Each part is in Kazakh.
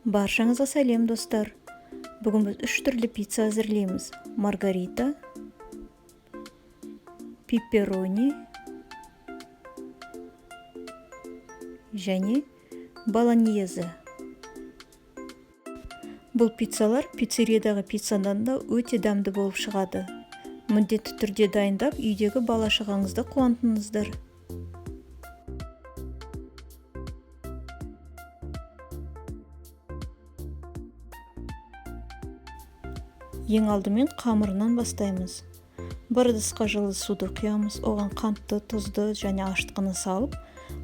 Баршаңызға сәлем достар. Бүгін біз 3 түрлі пицца әзірлейміз. Маргарита, пепперони және болоньезе. Бұл пиццалар пиццериядағы пиццадан да өте дәмді болып шығады. Міндетті түрде дайындап, үйдегі бала-шағаңызды қуантыңыздар. Ең алдымен қамырынан бастаймыз. Бір ыдысқа жылы суды құямыз, оған қантты, тұзды және ашытқыны салып,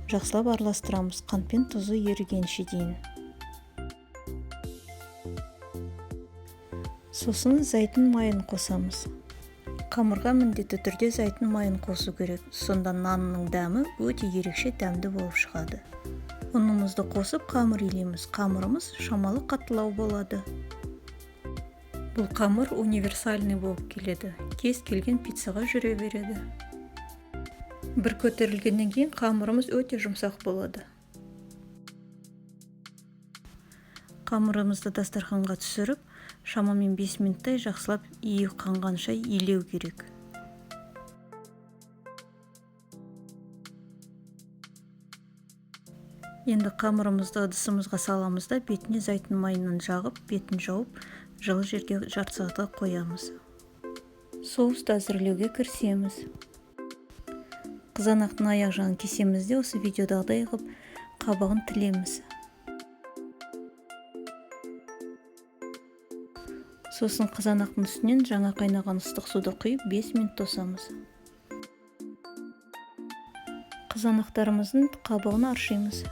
жақсылап араластырамыз, қант пен тұзы ерігенше дейін. Сосын зәйтүн майын қосамыз. Қамырға міндетті түрде зәйтүн майын қосу керек, сонда нанның дәмі өте ерекше дәмді болып шығады. Ұнымызды қосып қамыр илейміз. Қамырымыз шамалы қаттылау болады. Бұл қамыр универсальный болып келеді. Кез келген пиццаға жүре береді. Бір көтерілгеннен кейін қамырымыз өте жұмсақ болады. Қамырымызды дастарханға түсіріп, шамамен 5 минуттай жақсылап иі қанғанша илеу керек. Енді қамырымызды ыдысымызға саламыз да бетіне зәйтүн майынан жағып, бетін жауып, жылы жерге жарты сағатқа қоямыз. Соусты әзірлеуге кірісеміз. Қызанақтың аяқ жағын кесеміз де осы видеодағыдай қылып қабығын тілеміз. Сосын қызанақтың үстінен жаңа қайнаған ыстық суды құйып 5 минут тосамыз. Қызанақтарымыздың қабығын аршимыз.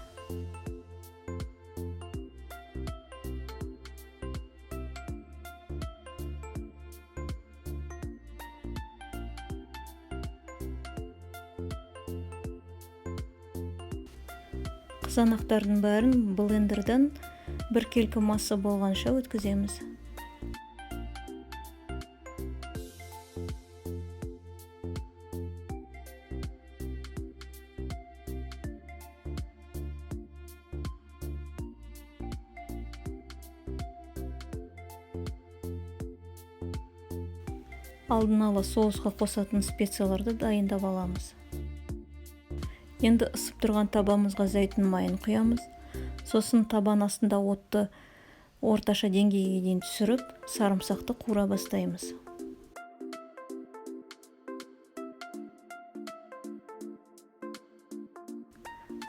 Қызанақтардың бәрін блендерден бір келкі масса болғанша өткіземіз. Алдын ала соусқа қосатын специяларды дайындап аламыз. Енді ысып тұрған табамызға зәйтүн майын құямыз. Сосын табан астында отты орташа деңгейге дейін түсіріп, сарымсақты қуыра бастаймыз.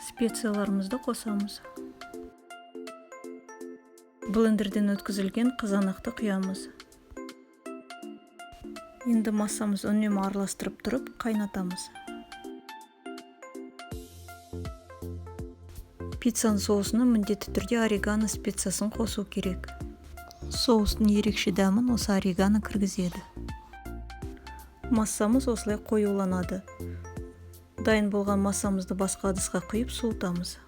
Специяларымызды қосамыз. Блендерден өткізілген қызанақты құямыз. Енді массамыз үнемі араластырып тұрып, қайнатамыз. Пиццаның соусына міндетті түрде орегано специясын қосу керек. Соустың ерекше дәмін осы орегано кіргізеді. Массамыз осылай қоюланады. Дайын болған массамызды басқа ыдысқа құйып суытамыз.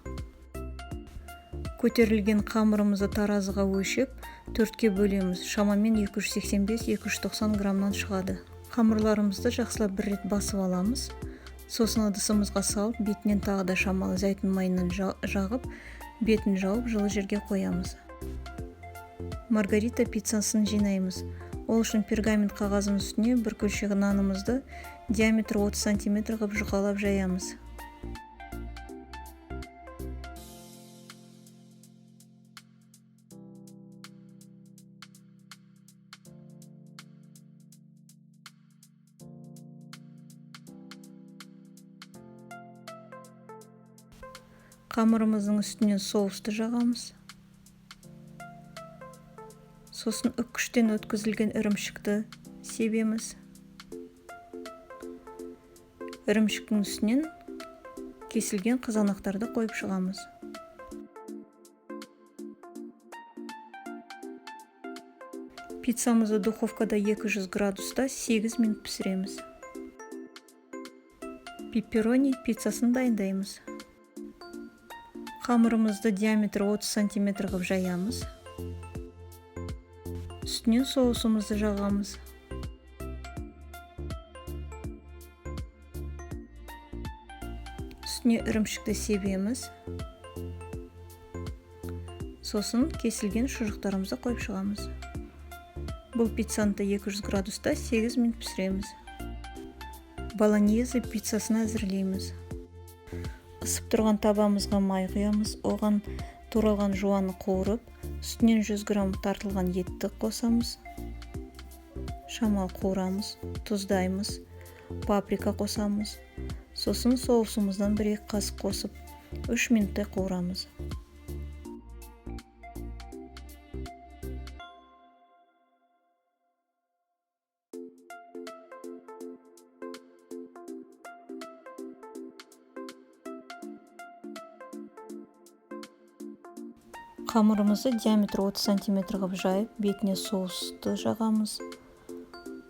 Көтерілген қамырымызды таразыға өлшеп, 4-ке бөлеміз. Шамамен 285-290 граммнан шығады. Қамырларымызды жақсылап бір рет басып аламыз. Сосын ыдысымызға салып, бетінен тағы да шамалы зәйтүн майынан жағып, бетін жауып, жылы жерге қоямыз. Маргарита пиццасын жинаймыз. Ол үшін пергамент қағазының үстіне бір көлшегі нанымызды диаметрі 30 см қып жұқалап жаямыз. Қамырымыздың үстінен соусты жағамыз. Сосын үккіштен өткізілген ірімшікті себеміз. Ірімшіктің үстінен кесілген қызанақтарды қойып шығамыз. Пиццамызды духовкада 200 градуста 8 минут пісіреміз. Пепперони пиццасын дайындаймыз. Қамырымызды диаметрі 30 см қып жаямыз. Үстінен соусымызды жағамыз. Үстіне ірімшікті себеміз. Сосын кесілген шұжықтарымызды қойып шығамыз. Бұл пиццаны 200 градуста 8 минут пісіреміз. Болоньезе пиццасын әзірлейміз. Ысып тұрған табамызға май құямыз, оған туралған жуаны қуырып, үстінен 100 грамм тартылған етті қосамыз. Шамал қуырамыз, тұздаймыз, паприка қосамыз. Сосын соусымыздан 1-2 қасық қосып, 3 минуттай қуырамыз. Қамырымызды диаметрі 30 см ғып жайып, бетіне соусты жағамыз.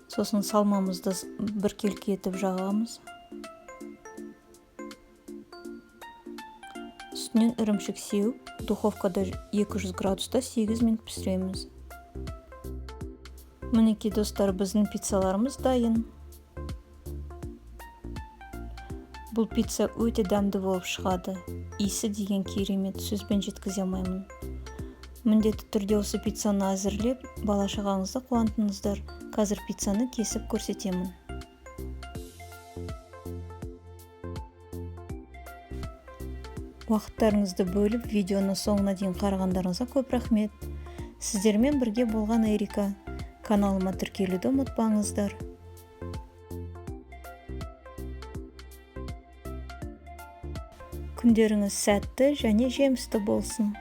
Сосын салмамызды 1 келкі етіп жағамыз. Үстінен ірімшік сеуіп, духовкада 200 градуста 8 минут пісіреміз. Мінекей достар, біздің пиццаларымыз дайын. Бұл пицца өте дәмді болып шығады. Иісі деген керемет, сөзбен жеткізе алмаймын. Міндетті түрде осы пиццаны әзірлеп, бала-шағаңызды қуантыңыздар. Қазір пиццаны кесіп көрсетемін. Уақыттарыңызды бөліп, видеоны соңына дейін қарағандарыңызға көп рахмет. Сіздермен бірге болған Эрика. Каналыма тіркелуді ұмытпаңыздар. Күндеріңіз сәтті және жемісті болсын.